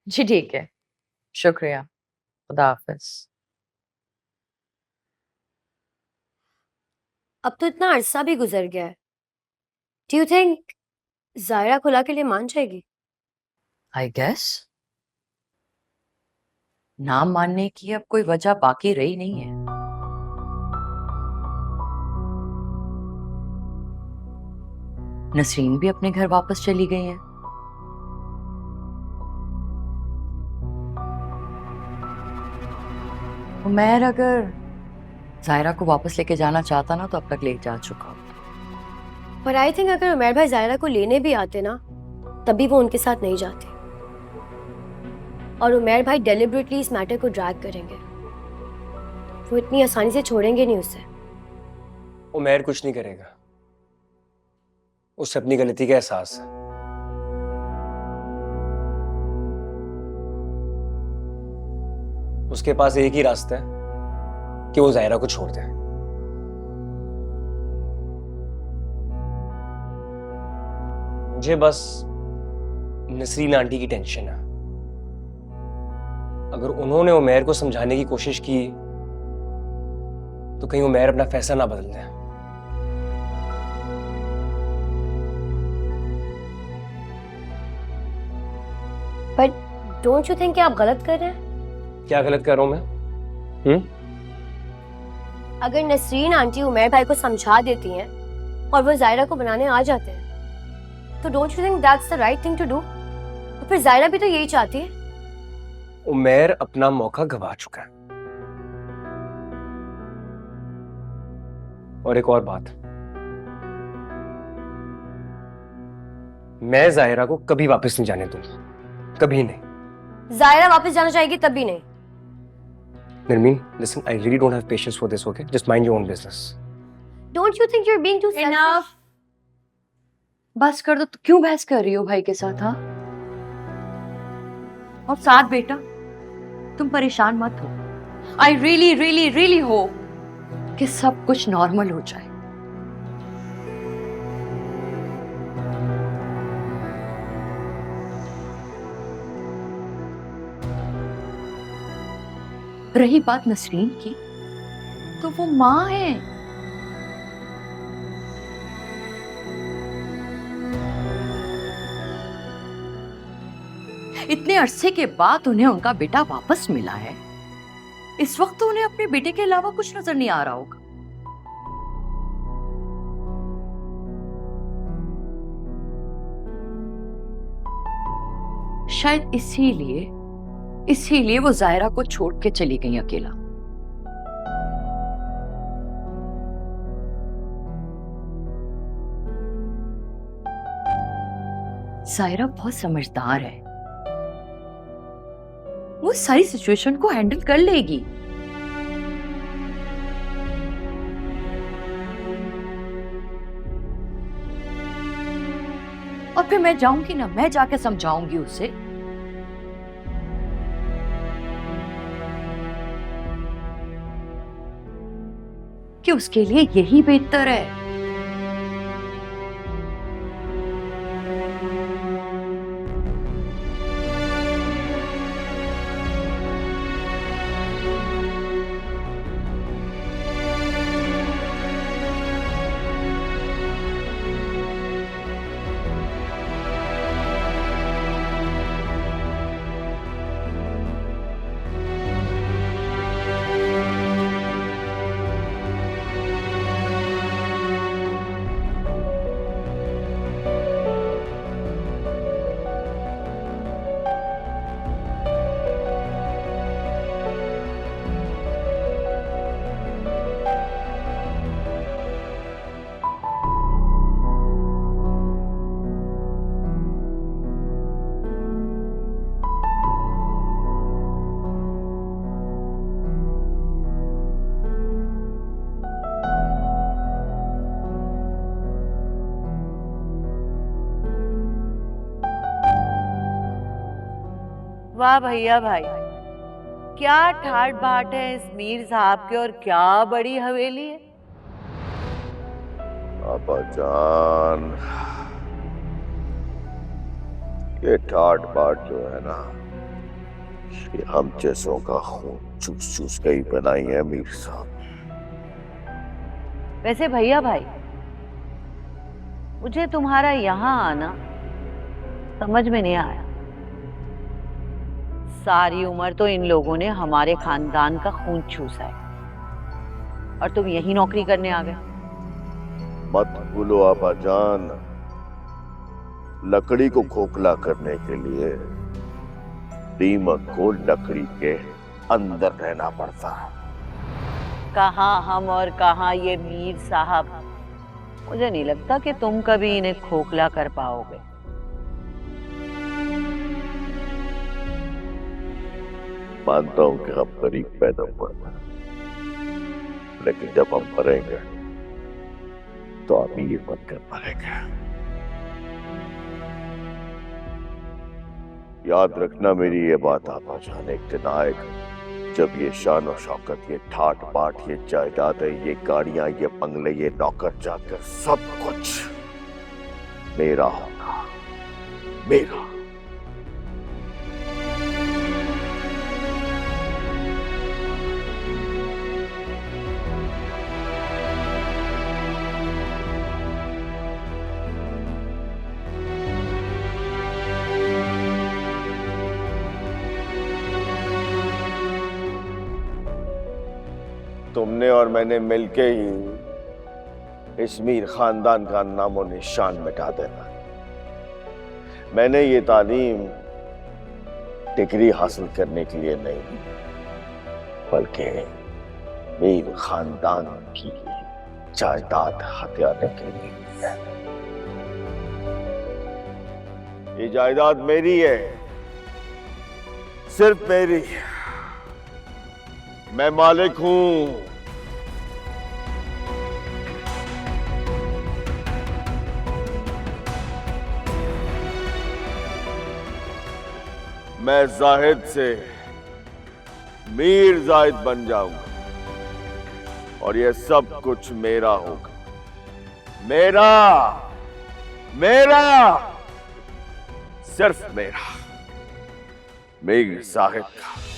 जी ठीक है, शुक्रिया। खुदा हाफिज। अब तो इतना अरसा भी गुजर गया है। डू यू थिंक जायरा खुला के लिए मान जाएगी? आई गेस नाम मानने की अब कोई वजह बाकी रही नहीं है। नसरीन भी अपने घर वापस चली गई है। उमैर अगर जायरा को वापस लेके जाना चाहता ना तो अब तक ले जा चुका होता। पर आई थिंक अगर उमर भाई जायरा को लेने भी आते ना, तभी वो उनके साथ नहीं जाते। और उमर भाई डेलिबरेटली इस मैटर को ड्रैग करेंगे। वो इतनी आसानी से छोड़ेंगे नहीं उसे। उमैर कुछ नहीं करेगा, उसे अपनी गलती का एहसास है। उसके पास एक ही रास्ता है कि वो जायरा को छोड़ दे। मुझे बस नसरीन आंटी की टेंशन है। अगर उन्होंने उमैर को समझाने की कोशिश की तो कहीं उमैर अपना फैसला ना बदल दे। बट डोंट यू थिंक कि आप गलत कर रहे हैं? क्या गलत कर रहा हूं मैं? अगर नसरीन आंटी उमर भाई को समझा देती हैं और वो जायरा को बनाने आ जाते हैं, तो don't you think that's the right thing to do? और फिर जायरा भी तो यही चाहती है। उमैर अपना मौका गवा चुका है। और एक और बात, मैं जाहिरा को कभी वापस नहीं जाने दूंगा, कभी नहीं। जायरा वापस जाना चाहेगी तभी नहीं। Narmeen, listen, I really don't have patience for this, okay? Just mind your own business. Don't you think you're being too selfish? Enough. बस कर दो। तो क्यों बहस कर रही हो भाई के साथ? हाँ, और साथ बेटा तुम परेशान मत हो। I really really really hope कि सब कुछ नॉर्मल हो जाए। रही बात नसरीन की, तो वो माँ है। इतने अरसे के बाद उन्हें उनका बेटा वापस मिला है। इस वक्त तो उन्हें अपने बेटे के अलावा कुछ नजर नहीं आ रहा होगा। शायद इसीलिए वो जायरा को छोड़ के चली गई अकेला। जायरा बहुत समझदार है, वो सारी सिचुएशन को हैंडल कर लेगी। और फिर मैं जाऊंगी ना, मैं जाके समझाऊंगी उसे कि उसके लिए यही बेहतर है। वाह भैया भाई, क्या ठाट बाट है इस मीर साहब के, और क्या बड़ी हवेली है। पापा जान, ये ठाट बाट जो है ना, ये हम जैसों का खून चूस चूस के ही बनाई है मीर साहब। वैसे भैया भाई, मुझे तुम्हारा यहाँ आना समझ में नहीं आया। सारी उम्र तो इन लोगों ने हमारे खानदान का खून चूसा है और तुम यही नौकरी करने आ गए। मत भूलो आपा जान, लकड़ी को खोखला करने के लिए दीमक को लकड़ी के अंदर रहना पड़ता है। कहाँ हम और कहाँ ये मीर साहब, मुझे नहीं लगता कि तुम कभी इन्हें खोखला कर पाओगे। मानता हूं कि हम गरीब पैदा हुए हैं, लेकिन जब हम मरेंगे तो अमीर बनकर मरेंगे। याद रखना मेरी ये बात आपा जान, एक दिन आएगा जब ये शान और शौकत, ये ठाट बाट, ये जायदादें, ये गाड़ियां, ये बंगले, ये नौकर चाकर, सब कुछ मेरा होगा, मेरा। तुमने और मैंने मिलके ही इस मीर खानदान का नामो निशान मिटा देना। मैंने ये तालीम डिग्री हासिल करने के लिए नहीं, बल्कि मीर खानदान की जायदाद हथियाने के लिए है। ये जायदाद मेरी है, सिर्फ मेरी। मैं मालिक हूं। मैं जाहिद से मीर जाहिद बन जाऊंगा और ये सब कुछ मेरा होगा, मेरा, मेरा, सिर्फ मेरा, मीर जाहिद का।